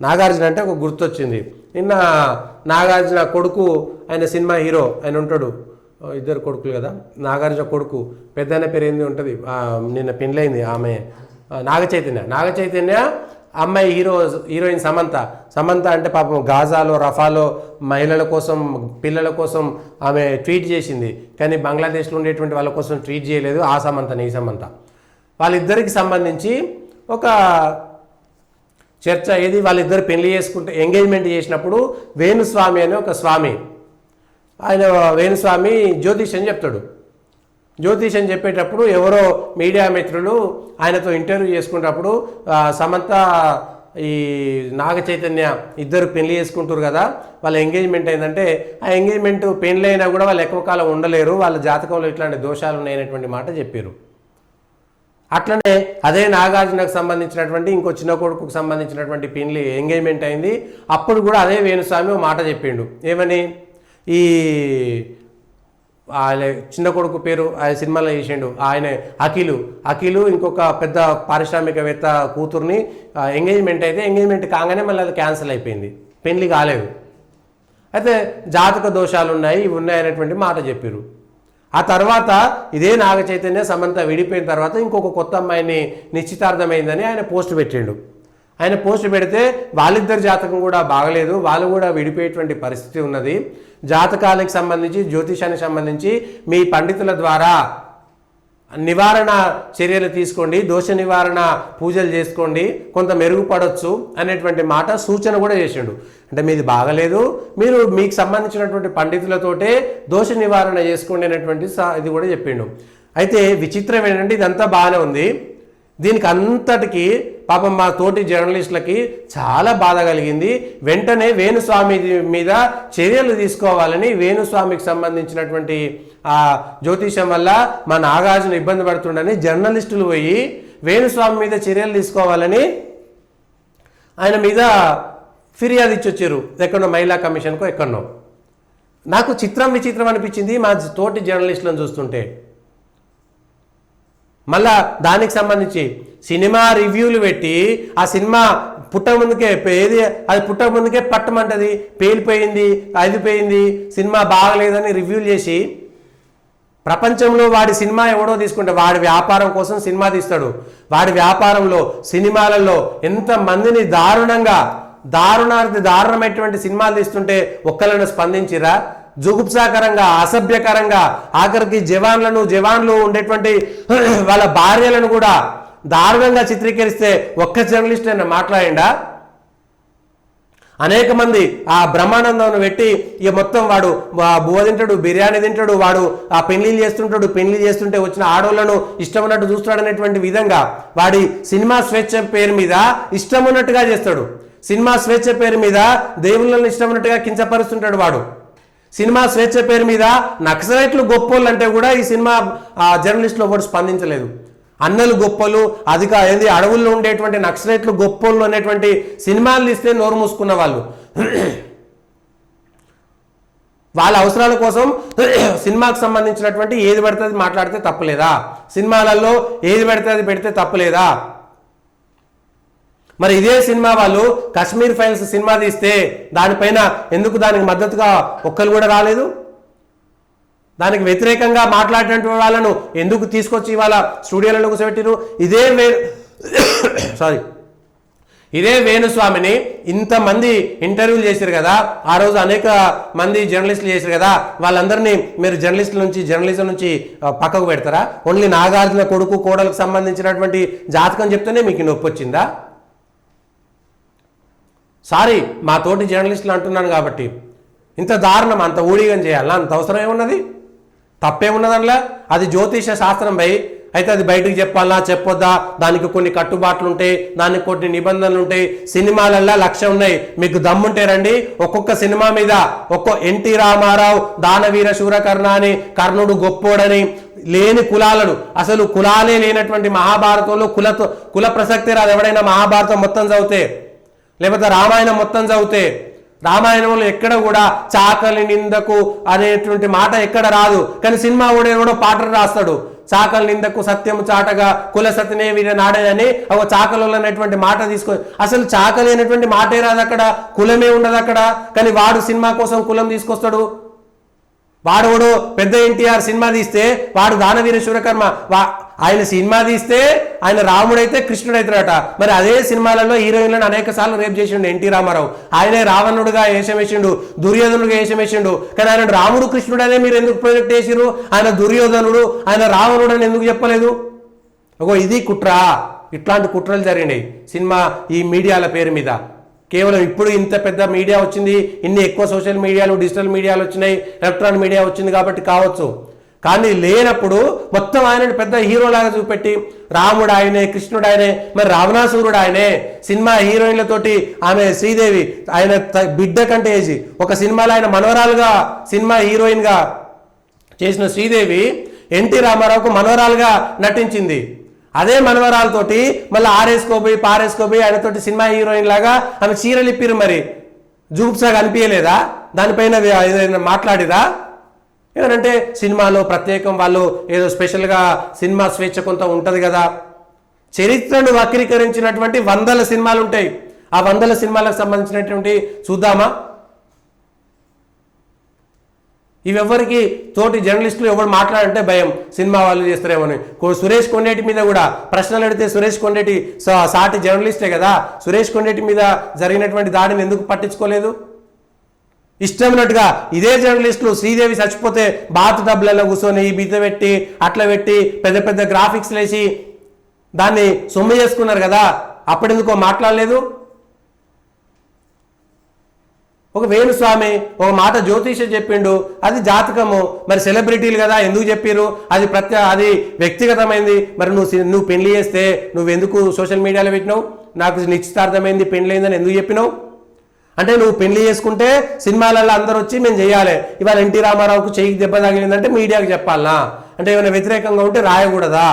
నాగార్జున అంటే ఒక గుర్తొచ్చింది. నిన్న నాగార్జున కొడుకు, ఆయన సినిమా హీరో, ఆయన ఉంటాడు, ఇద్దరు కొడుకులు కదా. నాగార్జున కొడుకు పెద్ద పేరు ఏంది ఉంటుంది, నిన్న పెళ్ళైంది ఆమె, నాగచైతన్య అమ్మాయి హీరోయిన్ సమంత అంటే పాపం గాజాలో రఫాలో మహిళల కోసం పిల్లల కోసం ఆమె ట్వీట్ చేసింది, కానీ బంగ్లాదేశ్లో ఉండేటువంటి వాళ్ళ కోసం ట్వీట్ చేయలేదు. ఆ సమంత ఈ సమంత వాళ్ళిద్దరికి సంబంధించి ఒక చర్చ ఏది, వాళ్ళిద్దరు పెళ్లి చేసుకుంటే ఎంగేజ్మెంట్ చేసినప్పుడు వేణుస్వామి అనే ఒక స్వామి, ఆయన వేణుస్వామి జ్యోతిష్యం చెప్తాడు. జ్యోతిష్యం చెప్పేటప్పుడు ఎవరో మీడియా మిత్రులు ఆయనతో ఇంటర్వ్యూ చేసుకునేటప్పుడు సమంత ఈ నాగచైతన్య ఇద్దరు పెళ్లి చేసుకుంటారు కదా, వాళ్ళ ఎంగేజ్మెంట్ అయిందంటే ఆ ఎంగేజ్మెంట్ పెళ్లి అయినా కూడా వాళ్ళు ఎక్కువ కాలం ఉండలేరు, వాళ్ళ జాతకంలో ఇట్లాంటి దోషాలు ఉన్నాయనేటువంటి మాట చెప్పారు. అట్లనే అదే నాగార్జునకు సంబంధించినటువంటి ఇంకో చిన్న కొడుకుకు సంబంధించినటువంటి పెళ్లి ఎంగేజ్మెంట్ అయింది. అప్పుడు కూడా అదే వేణుస్వామి మాట చెప్పిండు, ఏమని, ఈ ఆయన చిన్న కొడుకు పేరు ఆయన సినిమాలో చేసిండు, ఆయన అఖిలు ఇంకొక పెద్ద పారిశ్రామికవేత్త కూతుర్ని ఎంగేజ్మెంట్ అయితే ఎంగేజ్మెంట్ కాగానే మళ్ళీ అది క్యాన్సిల్ అయిపోయింది, పెళ్లి కాలేదు. అయితే జాతక దోషాలు ఉన్నాయి, ఇవి ఉన్నాయనేటువంటి మాట చెప్పారు. ఆ తర్వాత ఇదే నాగచైతన్య సమంత విడిపోయిన తర్వాత ఇంకొక కొత్త అమ్మాయిని నిశ్చితార్థమైందని ఆయన పోస్ట్ పెట్టిండు. ఆయన పోస్ట్ పెడితే వాళ్ళిద్దరి జాతకం కూడా బాగలేదు, వాళ్ళు కూడా విడిపోయేటువంటి పరిస్థితి ఉన్నది. జాతకాలకు సంబంధించి జ్యోతిషానికి సంబంధించి మీ పండితుల ద్వారా నివారణ చర్యలు తీసుకోండి, దోష నివారణ పూజలు చేసుకోండి, కొంత మెరుగుపడవచ్చు అనేటువంటి మాట సూచన కూడా చేసిండు. అంటే మీది బాగలేదు, మీరు మీకు సంబంధించినటువంటి పండితులతోటే దోష నివారణ చేసుకోండి అనేటువంటి ఇది కూడా చెప్పిండు. అయితే విచిత్రం ఏంటంటే ఇదంతా బాగానే ఉంది, దీనికి అంతటికి పాపం మా తోటి జర్నలిస్టులకి చాలా బాధ కలిగింది. వెంటనే వేణుస్వామి మీద చర్యలు తీసుకోవాలని, వేణుస్వామికి సంబంధించినటువంటి ఆ జ్యోతిషం వల్ల మా నాగార్జున ఇబ్బంది పడుతుండని జర్నలిస్టులు పోయి వేణుస్వామి మీద చర్యలు తీసుకోవాలని ఆయన మీద ఫిర్యాదు ఇచ్చొచ్చారు, ఎక్కడో మహిళా కమిషన్కో ఎక్కడనో. నాకు విచిత్రం అనిపించింది మా తోటి జర్నలిస్టులను చూస్తుంటే. మళ్ళా దానికి సంబంధించి సినిమా రివ్యూలు పెట్టి ఆ సినిమా పుట్టక ముందుకే పట్టమంటది, పేలిపోయింది, అయిపోయింది, సినిమా బాగలేదని రివ్యూలు చేసి ప్రపంచంలో వాడి సినిమా ఎవడో తీసుకుంటే వాడి వ్యాపారం కోసం సినిమా తీస్తాడు. వాడి వ్యాపారంలో సినిమాలలో ఎంతమందిని దారుణమైనటువంటి సినిమాలు తీస్తుంటే ఒక్కళ్ళను స్పందించిరా? జుగుప్సాకరంగా, అసభ్యకరంగా, ఆఖరికి జవాన్లు ఉండేటువంటి వాళ్ళ భార్యలను కూడా దారుణంగా చిత్రీకరిస్తే ఒక్క జర్నలిస్ట్ అయినా మాట్లాడిండా? అనేక మంది ఆ బ్రహ్మానందం పెట్టి ఇక మొత్తం వాడు బువ్వ తింటాడు, బిర్యానీ తింటాడు, వాడు ఆ పెళ్లిళ్ళు చేస్తుంటే వచ్చిన ఆడోళ్లను ఇష్టం ఉన్నట్టు చూస్తాడు అనేటువంటి విధంగా వాడి సినిమా స్వేచ్ఛ పేరు మీద ఇష్టం ఉన్నట్టుగా చేస్తాడు. సినిమా స్వేచ్ఛ పేరు మీద దేవుళ్ళను ఇష్టం ఉన్నట్టుగా కించపరుస్తుంటాడు వాడు. సినిమా స్వేచ్ఛ పేరు మీద నక్సలైట్లు గొప్పోళ్ళు అంటే కూడా ఈ సినిమా జర్నలిస్టులు కూడా స్పందించలేదు. అన్నలు గొప్పలు, అడవుల్లో ఉండేటువంటి నక్సలైట్లు గొప్పోళ్ళు అనేటువంటి సినిమాలు తీస్తే నోరు మూసుకున్న వాళ్ళు వాళ్ళ అవసరాల కోసం సినిమాకు సంబంధించినటువంటి ఏది పడితే అది మాట్లాడితే తప్పలేదా? సినిమాలలో ఏది పడితే అది పెడితే తప్పలేదా? మరి ఇదే సినిమా వాళ్ళు కాశ్మీర్ ఫైల్స్ సినిమా తీస్తే దానిపైన ఎందుకు దానికి మద్దతుగా ఒక్కరు కూడా రాలేదు? దానికి వ్యతిరేకంగా మాట్లాడినటువంటి వాళ్ళను ఎందుకు తీసుకొచ్చి ఇవాళ స్టూడియోలలో కూర్చోబెట్టిరు? ఇదే వేణుస్వామిని ఇంతమంది ఇంటర్వ్యూలు చేశారు కదా, ఆ రోజు అనేక మంది జర్నలిస్టులు చేశారు కదా, వాళ్ళందరినీ మీరు జర్నలిజం నుంచి పక్కకు పెడతారా? ఓన్లీ నాగార్జున కొడుకు కోడలకు సంబంధించినటువంటి జాతకం చెప్తేనే మీకు నొప్పి వచ్చిందా? సారీ, మా తోటి జర్నలిస్టులు అంటున్నాను కాబట్టి. ఇంత దారుణం, అంత ఊడిగం చేయాలా? అంత అవసరం ఏమున్నది? తప్పేమున్నది అందులో? అది జ్యోతిష శాస్త్రం అయితే అది బయటకు చెప్పాలా చెప్పొద్దా? దానికి కొన్ని కట్టుబాట్లు ఉంటాయి, దానికి కొన్ని నిబంధనలు ఉంటాయి. సినిమాలల్లో లక్ష్యం ఉన్నాయి. మీకు దమ్ముంటే రండి, ఒక్కొక్క సినిమా మీద ఎన్టీ రామారావు దానవీర శూరకర్ణ అని, కర్ణుడు గొప్పోడని, లేని కులాలను, అసలు కులాలే లేనటువంటి మహాభారతంలో కుల ప్రసక్తి రాదు. ఎవడైనా మహాభారతం మొత్తం చదివితే లేకపోతే రామాయణం మొత్తం చదివితే రామాయణంలో ఎక్కడ కూడా చాకలి నిందకు అనేటువంటి మాట ఎక్కడ రాదు. కానీ సినిమా కూడా పాటలు రాస్తాడు, చాకల నిందకు సత్యము చాటగా కుల సత్యనే వీర నాడని ఒక చాకలు అనేటువంటి మాట తీసుకొని అసలు చాకలి అనేటువంటి మాటే రాదు అక్కడ, కులమే ఉండదు అక్కడ. కానీ వాడు సినిమా కోసం కులం తీసుకొస్తాడు. వాడు పెద్ద ఎన్టీఆర్ సినిమా తీస్తే వాడు దానవీర శూరకర్మ, ఆయన సినిమా తీస్తే ఆయన రాముడైతే కృష్ణుడు అవుతాడట. మరి అదే సినిమాలలో హీరోయిన్లను అనేక సార్లు రేప్ చేసిండు ఎన్టీ రామారావు. ఆయనే రావణుడుగా వేషం వేసిండు, దుర్యోధనుడుగా వేషం వేసిండు. కానీ ఆయన రాముడు కృష్ణుడు అనే మీరు ఎందుకు ప్రొజెక్ట్ చేసిరు? ఆయన దుర్యోధనుడు, ఆయన రావణుడు అని ఎందుకు చెప్పలేదు? ఇది కుట్ర. ఇట్లాంటి కుట్రలు జరిగినాయి సినిమా ఈ మీడియాల పేరు మీద. కేవలం ఇప్పుడు ఇంత పెద్ద మీడియా వచ్చింది, ఇన్ని ఎక్కువ సోషల్ మీడియాలు డిజిటల్ మీడియాలు వచ్చినాయి, ఎలక్ట్రానిక్ మీడియా వచ్చింది కాబట్టి కావచ్చు. కానీ లేనప్పుడు మొత్తం ఆయనని పెద్ద హీరోలాగా చూపెట్టి రాముడు ఆయనే, కృష్ణుడు ఆయనే, మరి రావణాసురుడు ఆయనే. సినిమా హీరోయిన్లతోటి ఆమె శ్రీదేవి ఆయన బిడ్డ కంటే ఏజీ ఒక సినిమాలో ఆయన మనవరాలుగా సినిమా హీరోయిన్గా చేసిన శ్రీదేవి ఎన్టీ రామారావుకు మనవరాలుగా నటించింది. అదే మనవరాలతోటి మళ్ళీ ఆరేసుకోబోయి పారేసుకోబోయి ఆయనతోటి సినిమా హీరోయిన్ లాగా ఆమె చీరలు ఇప్పిరు. మరి జూప్సాగా అనిపించలేదా? దానిపైన ఏదైనా మాట్లాడిరా? ఏమంటే సినిమాలో ప్రత్యేకం వాళ్ళు ఏదో స్పెషల్గా సినిమా స్వేచ్ఛ కొంత ఉంటుంది కదా. చరిత్రను వక్రీకరించినటువంటి 100 సినిమాలు ఉంటాయి. ఆ 100 సినిమాలకు సంబంధించినటువంటి చూద్దామా? ఇవెవ్వరికి తోటి జర్నలిస్టులు ఎవరు మాట్లాడంటే భయం, సినిమా వాళ్ళు చేస్తారేమని. సురేష్ కొండేటి మీద కూడా ప్రశ్నలు అడిగితే సురేష్ కొండేటి సాటి జర్నలిస్టే కదా, సురేష్ కొండేటి మీద జరిగినటువంటి దాడిని ఎందుకు పట్టించుకోలేదు? ఇష్టమైనట్టుగా ఇదే జర్నలిస్టులు శ్రీదేవి చచ్చిపోతే బాత్ టబ్లలో కూర్చొని బిద్ద పెట్టి అట్లా పెట్టి పెద్ద పెద్ద గ్రాఫిక్స్ వేసి దాన్ని సొమ్ము చేసుకున్నారు కదా, అప్పుడెందుకో మాట్లాడలేదు? ఒక వేణుస్వామి ఒక మాట జ్యోతిష చెప్పిండు, అది జాతకము. మరి సెలబ్రిటీలు కదా ఎందుకు చెప్పారు? అది అది వ్యక్తిగతమైంది. మరి నువ్వు పెళ్లి చేస్తే నువ్వెందుకు సోషల్ మీడియాలో పెట్టినావు? నాకు నిశ్చితార్థమైంది పెళ్లి అయిందని ఎందుకు చెప్పినావు? అంటే నువ్వు పెళ్లి చేసుకుంటే సినిమాలలో అందరూ వచ్చి మేము చేయాలి. ఇవాళ ఎన్టీ రామారావుకు చెయ్యికి దెబ్బ తగిలిందంటే మీడియాకి చెప్పాలనా? అంటే ఏమైనా వ్యతిరేకంగా ఉంటే రాయకూడదా?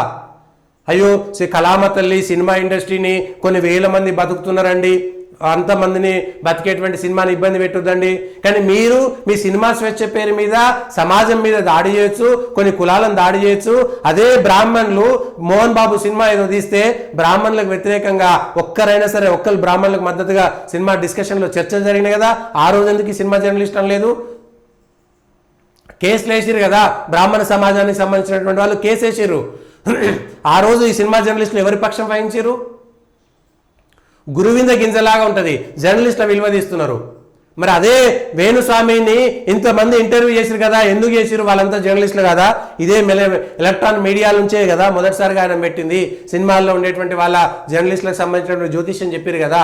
అయ్యో కళామ తల్లి సినిమా ఇండస్ట్రీని కొన్ని వేల మంది బతుకుతున్నారండి, అంతమందిని బతికేటువంటి సినిమాని ఇబ్బంది పెట్టొద్దండి. కానీ మీరు మీ సినిమా స్వేచ్ఛ పేరు మీద సమాజం మీద దాడి చేయొచ్చు, కొన్ని కులాలను దాడి చేయొచ్చు. అదే బ్రాహ్మణులు మోహన్ బాబు సినిమా ఏదో తీస్తే బ్రాహ్మణులకు వ్యతిరేకంగా ఒక్కరైనా సరే ఒక్కరు బ్రాహ్మణులకు మద్దతుగా సినిమా డిస్కషన్లో చర్చలు జరిగినాయి కదా. ఆ రోజు ఎందుకు ఈ సినిమా జర్నలిస్ట్ అనలేదు? కేసులు వేసిరు కదా, బ్రాహ్మణ సమాజానికి సంబంధించినటువంటి వాళ్ళు కేసు వేసిరు. ఆ రోజు ఈ సినిమా జర్నలిస్టులు ఎవరి పక్షం వహించారు? గురువింద గింజలాగా ఉంటుంది, జర్నలిస్టుల విలువ తీస్తున్నారు. మరి అదే వేణుస్వామిని ఇంతమంది ఇంటర్వ్యూ చేసిరు కదా, ఎందుకు చేసిరు? వాళ్ళంతా జర్నలిస్టులు కదా. ఇదే ఎలక్ట్రానిక్ మీడియా నుంచే కదా మొదటిసారిగా ఆయన పెట్టింది. సినిమాల్లో ఉండేటువంటి వాళ్ళ జర్నలిస్టులకు సంబంధించినటువంటి జ్యోతిష్యం చెప్పారు కదా,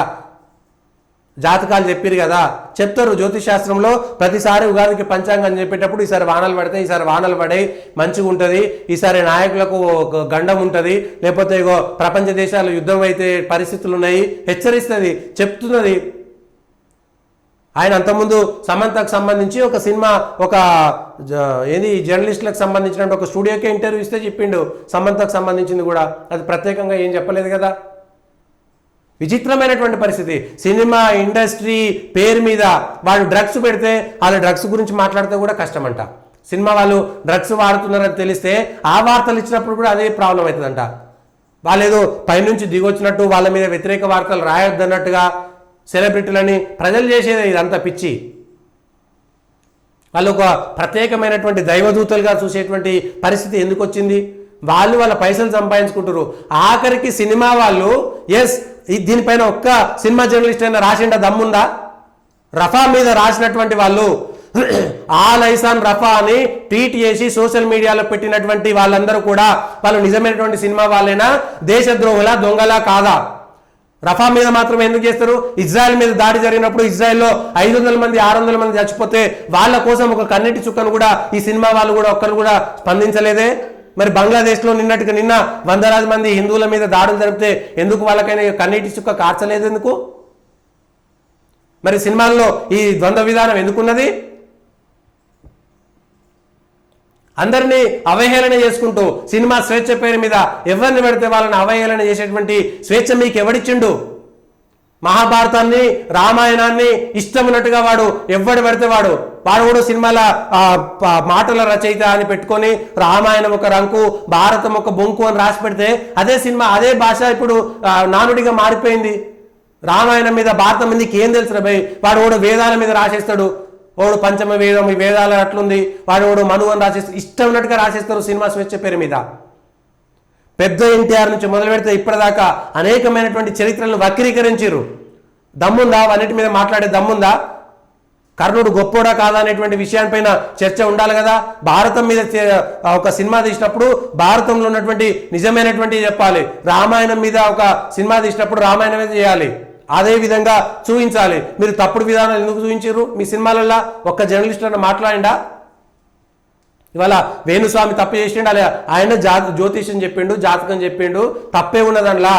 జాతకాలు చెప్పారు కదా. చెప్తారు జ్యోతిష్ శాస్త్రంలో ప్రతిసారి ఉగాదికి పంచాంగం చెప్పేటప్పుడు ఈసారి వానలు పడతాయి, ఈసారి వానలు పడాయి మంచిగా ఉంటుంది, ఈసారి నాయకులకు గండం ఉంటుంది, లేకపోతే ఇగో ప్రపంచ దేశాలు యుద్ధం అయితే పరిస్థితులు ఉన్నాయి హెచ్చరిస్తుంది, చెప్తున్నది. ఆయన అంతకుముందు సమంతకు సంబంధించి ఒక సినిమా ఏది జర్నలిస్టులకు సంబంధించిన ఒక స్టూడియోకే ఇంటర్వ్యూ ఇస్తే చెప్పిండు. సమంతకు సంబంధించింది కూడా అది ప్రత్యేకంగా ఏం చెప్పలేదు కదా. విచిత్రమైనటువంటి పరిస్థితి. సినిమా ఇండస్ట్రీ పేరు మీద వాళ్ళు డ్రగ్స్ పెడితే వాళ్ళ డ్రగ్స్ గురించి మాట్లాడితే కూడా కష్టమంట. సినిమా వాళ్ళు డ్రగ్స్ వాడుతున్నారని తెలిస్తే ఆ వార్తలు ఇచ్చినప్పుడు కూడా అదే ప్రాబ్లం అవుతుందంట. వాళ్ళు ఏదో పైనుంచి దిగొచ్చినట్టు వాళ్ళ మీద వ్యతిరేక వార్తలు రాయొద్దన్నట్టుగా సెలబ్రిటీలని ప్రజలు చేసేది ఇదంతా పిచ్చి. వాళ్ళు ఒక ప్రత్యేకమైనటువంటి దైవదూతలుగా చూసేటువంటి పరిస్థితి ఎందుకు వచ్చింది? వాళ్ళు వాళ్ళ పైసలు సంపాదించుకుంటారు. ఆఖరికి సినిమా వాళ్ళు దీనిపైన ఒక్క సినిమా జర్నలిస్ట్ అయినా రాసిండ దమ్ముందా? రఫా మీద రాసినటువంటి వాళ్ళు ఆల్ ఐసాన్ రఫా అని ట్వీట్ చేసి సోషల్ మీడియాలో పెట్టినటువంటి వాళ్ళందరూ కూడా వాళ్ళు నిజమైనటువంటి సినిమా వాళ్ళైనా దేశద్రోహులా దొంగలా కాదా? రఫా మీద మాత్రం ఎందుకు చేస్తారు? ఇజ్రాయెల్ మీద దాడి జరిగినప్పుడు ఇజ్రాయెల్లో 500 మంది 600 మంది చచ్చిపోతే వాళ్ళ కోసం ఒక కన్నీటి చుక్కను కూడా ఈ సినిమా వాళ్ళు కూడా ఒక్కరు కూడా స్పందించలేదే. మరి బంగ్లాదేశ్లో నిన్న 100,000 మంది హిందువుల మీద దాడులు జరిపితే ఎందుకు వాళ్ళకైనా కన్నీటి చుక్క కార్చలేదు? ఎందుకు? మరి సినిమాల్లో ఈ ద్వంద్వ విధానం ఎందుకున్నది? అందరినీ అవహేళన చేసుకుంటూ సినిమా స్వేచ్ఛ పేరు మీద ఎవరిని పెడితే వాళ్ళని అవహేళన చేసేటువంటి స్వేచ్ఛ మీకు ఎవడిచ్చిండు? మహాభారతాన్ని రామాయణాన్ని ఇష్టమున్నట్టుగా వాడు ఎవడు పెడితే వాడు కూడా సినిమాల మాటల రచయిత అని పెట్టుకొని రామాయణం ఒక రంకు భారతం ఒక బొంకు అని రాసి పెడితే అదే సినిమా అదే భాష ఇప్పుడు నానుడిగా మారిపోయింది. రామాయణం మీద భారతం మీదకి ఏం తెలుసు భయ్, వాడు కూడా వేదాల మీద రాసేస్తాడు. వాడు పంచమ వేదం ఈ వేదాలు అట్లుంది, వాడు మను అని రాసేస్తాడు, ఇష్టం ఉన్నట్టుగా రాసేస్తారు సినిమా స్వేచ్ఛ పేరు మీద. పెద్ద ఎన్టీఆర్ నుంచి మొదలు పెడితే ఇప్పటిదాకా అనేకమైనటువంటి చరిత్రలను వక్రీకరించారు. దమ్ముందా అన్నిటి మీద మాట్లాడే దమ్ముందా? కర్ణుడు గొప్పోడా కాదా అనేటువంటి విషయానిపైన చర్చ ఉండాలి కదా. భారతం మీద ఒక సినిమా తీసినప్పుడు భారతంలో ఉన్నటువంటి నిజమైనటువంటి చెప్పాలి. రామాయణం మీద ఒక సినిమా తీసినప్పుడు రామాయణం మీద చేయాలి, అదే విధంగా చూపించాలి. మీరు తప్పుడు విధానాలు ఎందుకు చూపించారు మీ సినిమాలలో? ఒక్క జర్నలిస్ట్ అన్న మాట్లాడిండా? ఇవాళ వేణుస్వామి తప్పు చేసిండు, అలా ఆయన జ్యోతిష్యం చెప్పిండు, జాతకం చెప్పిండు, తప్పే ఉన్నదనలా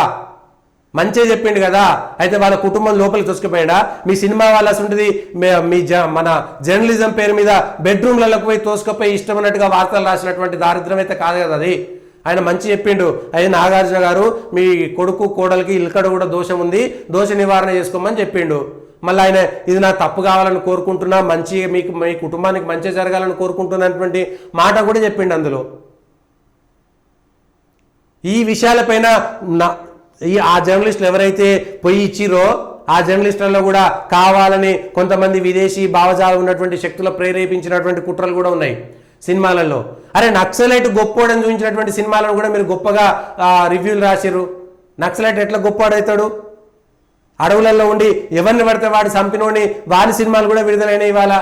మంచిగా చెప్పిండు కదా. అయితే వాళ్ళ కుటుంబం లోపలికి తోసుకుపోయాడా? మీ సినిమా వాళ్ళ ఉంటుంది మన జర్నలిజం పేరు మీద బెడ్రూమ్లకు పోయి తోసుకుపోయి ఇష్టం ఉన్నట్టుగా వార్తలు రాసినటువంటి దారిద్ర్యం అయితే కాదు కదా అది. ఆయన మంచి చెప్పిండు, అయ్యే నాగార్జున గారు మీ కొడుకు కోడలికి ఇల్కడ కూడా దోషం ఉంది, దోష నివారణ చేసుకోమని చెప్పిండు. మళ్ళీ ఆయన ఇది నాకు తప్పు కావాలని కోరుకుంటున్నా, మంచి మీకు మీ కుటుంబానికి మంచి జరగాలని కోరుకుంటున్నటువంటి మాట కూడా చెప్పిండు అందులో. ఈ విషయాలపైన ఆ జర్నలిస్టులు ఎవరైతే పోయి ఇచ్చిరో ఆ జర్నలిస్టులలో కూడా కావాలని కొంతమంది విదేశీ భావజాలం ఉన్నటువంటి శక్తులు ప్రేరేపించినటువంటి కుట్రలు కూడా ఉన్నాయి సినిమాలలో. అరే నక్సలైట్ గొప్పోడని చూపించినటువంటి సినిమాలను కూడా మీరు గొప్పగా రివ్యూలు రాసిరు. నక్సలైట్ ఎట్లా గొప్పోడవుతాడు? అడవులలో ఉండి ఎవరిని పడితే వాడి చంపినోని వారి సినిమాలు కూడా విడుదలైన ఇవాళ.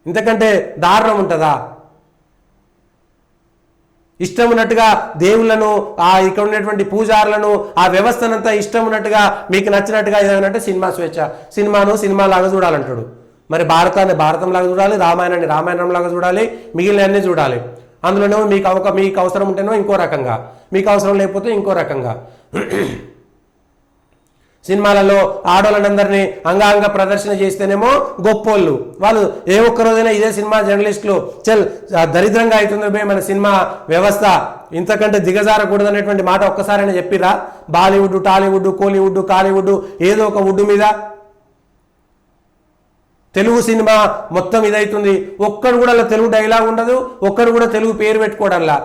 ఇంతకంటే దారుణం ఉంటుందా? ఇష్టం ఉన్నట్టుగా దేవుళ్లను ఇక్కడ ఉన్నటువంటి పూజారులను ఆ వ్యవస్థనంతా ఇష్టం ఉన్నట్టుగా మీకు నచ్చినట్టుగా ఏదంటే సినిమా స్వేచ్ఛ. సినిమాలాగా చూడాలంటాడు. మరి భారతాన్ని భారతంలాగా చూడాలి, రామాయణాన్ని రామాయణంలాగా చూడాలి, మిగిలిన అన్నీ చూడాలి. అందులోనేమో మీకు అవసరం ఉంటేనో ఇంకో రకంగా, మీకు అవసరం లేకపోతే ఇంకో రకంగా. సినిమాలలో ఆడవాళ్ళందరినీ అంగాంగ ప్రదర్శన చేస్తేనేమో గొప్పోళ్ళు. వాళ్ళు ఏ ఒక్కరోజైనా ఇదే సినిమా జర్నలిస్టులు దరిద్రంగా అవుతుంది మన సినిమా వ్యవస్థ, ఇంతకంటే దిగజారకూడదు అనేటువంటి మాట ఒక్కసారైనా చెప్పిరా? బాలీవుడ్, టాలీవుడ్, కోలీవుడ్, కాలీవుడ్ ఏదో ఒక వుడ్ మీద తెలుగు సినిమా మొత్తం ఇదవుతుంది. ఒక్కడు కూడా తెలుగు డైలాగ్ ఉండదు, ఒక్కడు కూడా తెలుగు పేరు పెట్టుకోవడంలా.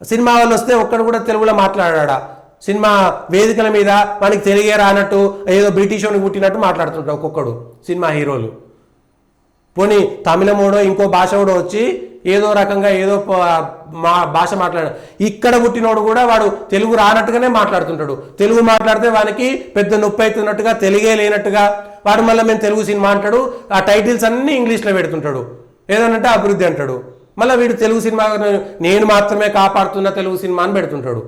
సినిమా వాళ్ళు వస్తే ఒక్కడు కూడా తెలుగులో మాట్లాడా? సినిమా వేదికల మీద మనకి తెలుగే రానట్టు ఏదో బ్రిటిష్ వాడికి పుట్టినట్టు మాట్లాడుతుంటారు ఒక్కొక్కడు సినిమా హీరోలు. పోనీ తమిళమోడో ఇంకో భాషోడో వచ్చి ఏదో రకంగా ఏదో భాష మాట్లాడాడు. ఇక్కడ పుట్టినోడు కూడా వాడు తెలుగు రానట్టుగానే మాట్లాడుతుంటాడు. తెలుగు మాట్లాడితే వానికి పెద్ద నొప్పి అవుతున్నట్టుగా, తెలుగే లేనట్టుగా వాడు మళ్ళీ మేము తెలుగు సినిమా అంటాడు. ఆ టైటిల్స్ అన్నీ ఇంగ్లీష్లో పెడుతుంటాడు. ఏదనంటే అభివృద్ధి అంటాడు. మళ్ళీ వీడు తెలుగు సినిమా నేను మాత్రమే కాపాడుతున్న తెలుగు సినిమా అని పెడుతుంటాడు.